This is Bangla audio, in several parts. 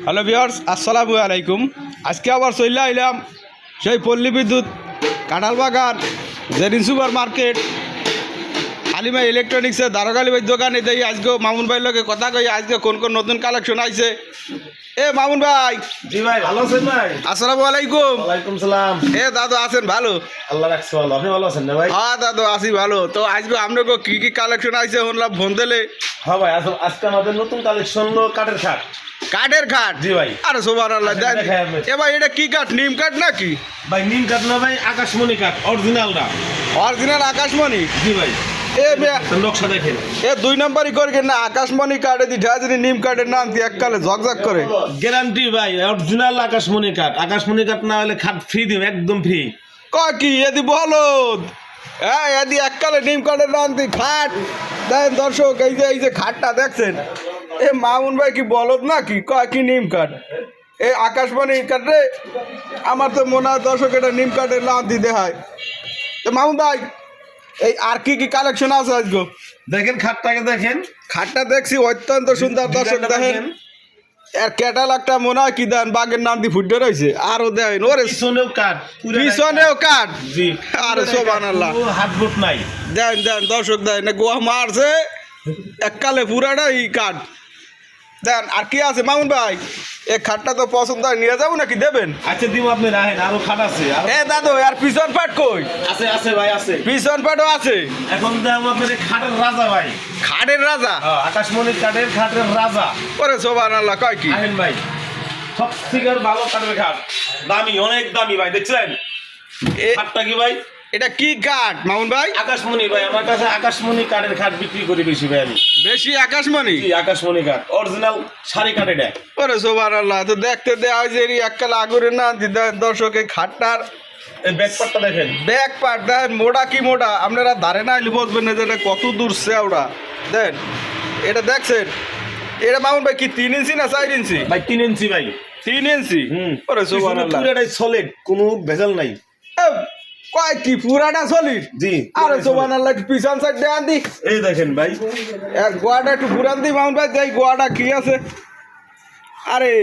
হ্যালো ভিউয়ার্স, আসসালামু আলাইকুম। আজকে আবার চলে আইলাম সেই পল্লী বিদ্যুৎ কাঁঠালবাগান জেরিন সুপার মার্কেট হালিমা ইলেকট্রনিক্সের দারোগালি ভাই দোকানে দেই। আজকে মামুন ভাইয়ের লগে কথা কই আজকে কোন কোন নতুন কালেকশন আইছে। এ মামুন ভাই। জি ভাই, ভালো আছেন ভাই? আসসালামু আলাইকুম। ওয়ালাইকুম সালাম। এ দাদু আছেন ভালো? আল্লাহ রাখছে ভালো। আপনি ভালো আছেন না ভাই? হ্যাঁ দাদু আছি ভালো। তো আজকে আপনাকে কি কি কালেকশন আইছে শুনলাম ফোন দিলে। হ্যাঁ ভাই, আজকে আমাদের নতুন কালেকশন হলো কাঠের খাট। কাঠের খাট? জি ভাই। আরে সুবহানাল্লাহ। এ ভাই এটা কি কাঠ? নিম কাঠ নাকি? ভাই নিম কাঠ না ভাই, আকাশমণি কাঠ অরিজিনালটা। অরিজিনাল আকাশমণি? জি ভাই। এ নকশা দেখেন। এ দুই নম্বরই করে না আকাশমণি কাঠে দি ঢাজনি নিম কাঠের নাম দিয়ে এককালে ঝকঝক করে। গ্যারান্টি ভাই, অরিজিনাল আকাশমণি কাঠ। আকাশমণি কাঠ না হলে খাট ফ্রি দিন, একদম ফ্রি। কয় কি এদি বলদ? হ্যাঁ এদি এককালে নিম কাঠের নাম দি খাট দেখেন দর্শক। এই যে খাটটা দেখছেন, এ মামুন ভাই কি বলদ না কি? কয় কি নিম কাঠ? এ আকাশমণি কাঠ রে। আমার তো মনে হয় দর্শক এটা নিম কাঠের নাম দি দেখায়। তো মামুন ভাই এই আর কি কি কালেকশন আছে আজকে? দেখেন খাটটাকে দেখেন। খাটটা দেখছি অত্যন্ত সুন্দর দর্শক। দেখেন এর ক্যাটালগটা মনে হয় কি দেন বাঘের নাম দিয়ে ফুটে রয়েছে। আরো দেখেন ওরে পিছনেও কাঠ, পিছনেও কাঠ। জি। আরে সুবহানাল্লাহ। হাত বুট নাই। দেন দেন দর্শক দেন গোয়া মারছে এককালে পুরাটাই কাঠ। দেন আর কি আছে মামুন ভাই? এই খাটটা তো পছন্দ হয়, নিয়ে যাবো নাকি দেবেন? আচ্ছা দিব, আপনি রাখেন, আরো খাট আছে। এ দাদু আর পিছন পাট কই? আছে আছে ভাই, আছে। পিছন পাটও আছে। এখন দাম আপনাদের খাটের রাজা ভাই। খাটের রাজা? আকাশমণি কাঠের খাটের রাজা। ওরে সুবহানাল্লাহ। কয় কি? আহেন ভাই, সব থেকে ভালো কাঠের খাট, দামি, অনেক দামি ভাই। দেখছেন খাটটা কি ভাই? এটা কি কাঠ মামুন ভাই? আকাশমণি ভাই। আমার কাছে আকাশমণি কাঠের খাট বিক্রি করি বেশি ভাই আমি। বেশি আকাশমণি? জি, আকাশমণি কাঠ অরিজিনাল সারি কাঠ এটা। ওরে সুবহানাল্লাহ। তো দেখতে দেওয়া হয় যে এককালে আগুনের না দর্শক এই খাটটার এই ব্যাকপার্টটা দেখেন। ব্যাক পার্ট দেন মোটা কি মোটা, আপনারা ধারে না আইলে বুঝবেন না যে এটা কত দূর সেওড়া। দেন এটা দেখছেন, এটা মামুন ভাই কি 3 ইঞ্চি না 4 ইঞ্চি? ভাই 3 ইঞ্চি ভাই। 3 ইঞ্চি? ওরে সুবহানাল্লাহ। পুরোটাই সলিড, কোনো ভেজাল নাই। এ, কয় কি পুরাটা সলিড? জি। আরে সুবহানাল্লাহ। পিছন সাইড দেন দি। এই দেখেন ভাই, এক গোয়াটা একটু পুরান দি মামুন ভাই, দেই গোয়াটা কি আছে। আরে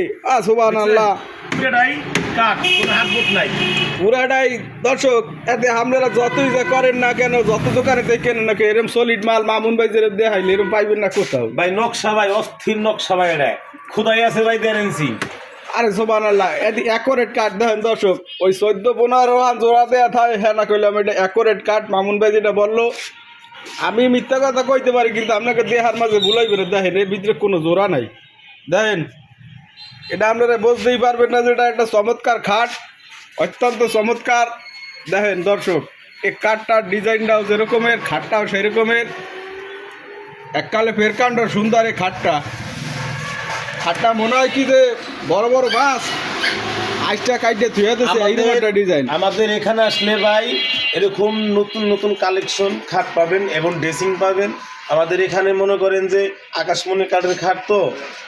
সুবহানাল্লাহ। পুরোটাই কাঠ, কোনো হাত বুট নাই। পুরাটাই দর্শক। এতে আপনারা যতই যা করেন না কেন, যত দোকানে থেকে কেনেন না কেন, এরকম সলিড মাল মামুন ভাই যেরকম দেখাইলে এরকম পাইবেন না কোথাও। ভাই নকশা ভাই, অস্থির নকশা ভাই এটা। খুদাই আছে ভাই 1.5 ইঞ্চি। আরে সুবহানাল্লাহ। এদি অ্যাকোরেট কাঠ দেখেন দর্শক। ওই 14-15 আন জোড়া দেয়া থাকে। হ্যাঁ না কইলাম এটা অ্যাকোরেট কাঠ। মামুন ভাই যেটা বললো আমি মিথ্যা কথা কইতে পারি, কিন্তু আপনাকে দেহার মাঝে ভুলাই করে দেখেন এর ভিতরে কোনো জোড়া নাই। দেখেন এটা আপনারা বুঝতেই পারবেন না যে এটা একটা চমৎকার খাট, অত্যন্ত চমৎকার। দেখেন দর্শক এই কাঠটার ডিজাইনটাও যেরকমের, খাটটাও সেই রকমের। এককালে ফেরকাণ্ড সুন্দর এই খাটটা। খাটটা মনে হয় কি যে বড় বড় মাছ আইসটা কাইটে থুয়ে দিয়েছে এইরকম একটা ডিজাইন। আমাদের এখানে আসলে ভাই এরকম নতুন নতুন কালেকশন খাট পাবেন এবং ড্রেসিং পাবেন। আমাদের এখানে মনে করেন যে আকাশমণি কাঠের খাট, তো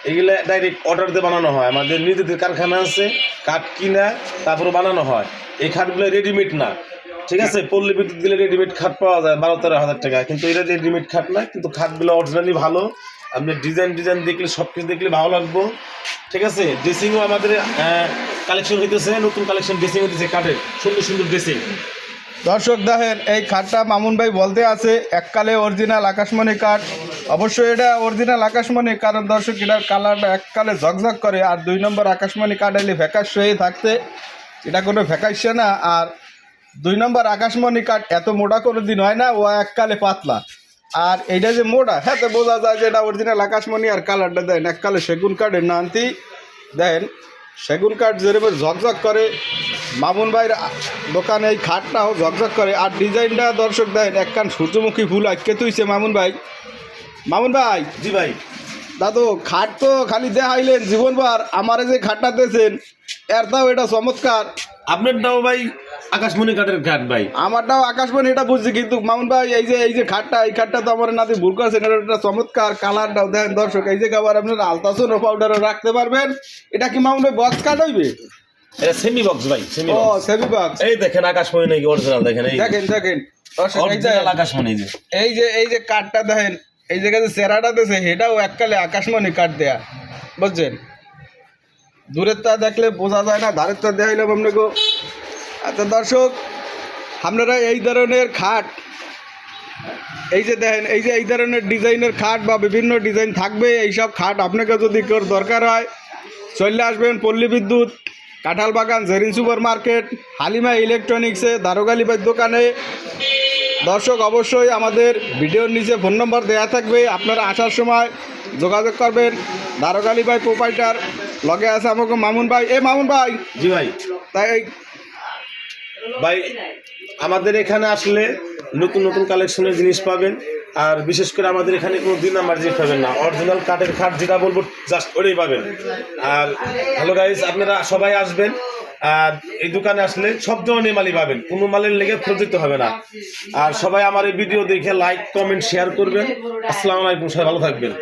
এগুলা ডাইরেক্ট অর্ডার দিয়ে বানানো হয়। আমাদের নিজেদের কারখানা আছে, কাঠ কিনা তারপরে বানানো হয়। এই খাটগুলো রেডিমেড না, ঠিক আছে? পল্লী বিদ্যুৎ গেলে রেডিমেড খাট পাওয়া যায় 12-13 হাজার টাকা, কিন্তু এটা রেডিমেড খাট না। কিন্তু খাটগুলো অরিজিনালি ভালো। আপনি ডিজাইন দেখলে, সব কিছু দেখলে ভালো লাগবো, ঠিক আছে? ড্রেসিংও আমাদের কালেকশন হইতেছে, নতুন কালেকশন ড্রেসিং হইতেছে কাঠের, সুন্দর সুন্দর ড্রেসিং। দর্শক দেখেন এই খাটটা মামুন ভাই বলতে আছে এককালে অরিজিনাল আকাশমণি কাঠ। অবশ্যই এটা অরিজিনাল আকাশমণি, কারণ দর্শক এটার কালারটা এককালে ঝকঝক করে। আর 2 নম্বর আকাশমণি কাঠ এলে ফ্যাকাশ হয়ে থাকতে, এটা কোনো ফ্যাকাশে না। আর 2 নম্বর আকাশমণি কাঠ এত মোটা কোনো দিন হয় না, ও এককালে পাতলা। আর এইটা যে মোটা, হ্যাঁ তো বোঝা যায় যে এটা অরিজিনাল আকাশমণি। আর কালারটা দেন এককালে সেগুন কাঠের নান্তি। দেন সেগুন কাঠ যেরকম ঝকঝক করে, মামুন ভাইয়ের দোকানে এই খাটটাও ঝকঝক করে। আর ডিজাইনটা দর্শক দেন একখান সূর্যমুখী ফুল আটকে তুইছে মামুন ভাই। মামুন ভাই। জি ভাই। দাদু খাট তো খালি দেখাইলেন জীবনবার, আমার যে খাটটা দিয়েছেন এরটাও এটা চমৎকার। আপনারটাও ভাই আকাশমণি কাঠের খাট ভাই। আমারটাও আকাশমণি, এটা বুঝছি। কিন্তু মামুন ভাই এই যে খাটটা, এই খাটটা তো আমার নাতি ভুল করছেন, এটা চমৎকার। কালারটাও দেখেন দর্শক। এই যে আবার আপনারা আলতাসন ও পাউডারও রাখতে পারবেন। এটা কি মামুন ভাই বক্স কাট হইবে? এটা সেমি বক্স ভাই, সেমি ও বক্স। Semi box. এই দেখেন আকাশমণি নাকি অরিজিনাল, দেখেন এই দেখেন দেখেন দর্শক অরিজিনাল আকাশমণি। এই যে কাঠটা দেখেন, এই জায়গায় যে চেরাটা দিয়েছে এটাও এককালে আকাশমণি কাঠ দেয়া, বুঝছেন? দূরের তা দেখলে বোঝা যায় না, ধারের তা দেখাইলাম আপনাকে। আচ্ছা দর্শক, আপনারা এই ধরনের খাট, এই যে দেখেন, এই যে এই ধরনের ডিজাইনের খাট বা বিভিন্ন ডিজাইন থাকবে, এইসব খাট আপনাকে যদি কেউ দরকার হয় চলে আসবেন পল্লী বিদ্যুৎ, কাঁঠাল বাগান, জেরিন সুপার মার্কেট, হালিমা ইলেকট্রনিক্সে, দারোগালি ভাই দোকানে। দর্শক অবশ্যই আমাদের ভিডিওর নিচে ফোন নম্বর দেওয়া থাকবে, আপনারা আসার সময় যোগাযোগ করবেন। দারোগালি ভাই প্রোপাইটার, লগে আছে আমাকে মামুন ভাই। মামুন ভাই, জি ভাই। তাই ভাই আমাদের এখানে আসলে নতুন নতুন কালেকশনের জিনিস পাবেন, আর বিশেষ করে আমাদের এখানে কোনো দুই নাম্বার জিনিস পাবেন না, অরিজিনাল কাঠের খাট যেটা বলবো জাস্ট ওটাই পাবেন। আর হ্যালো গাইজ, আপনারা সবাই আসবেন, আর এই দোকানে আসলে সব ধরনের মালই পাবেন, কোনো মালের লেগে খরচিত হবে না। আর সবাই আমার এই ভিডিও দেখে লাইক কমেন্ট শেয়ার করবেন। আসসালামু আলাইকুম, সবাই ভালো থাকবেন।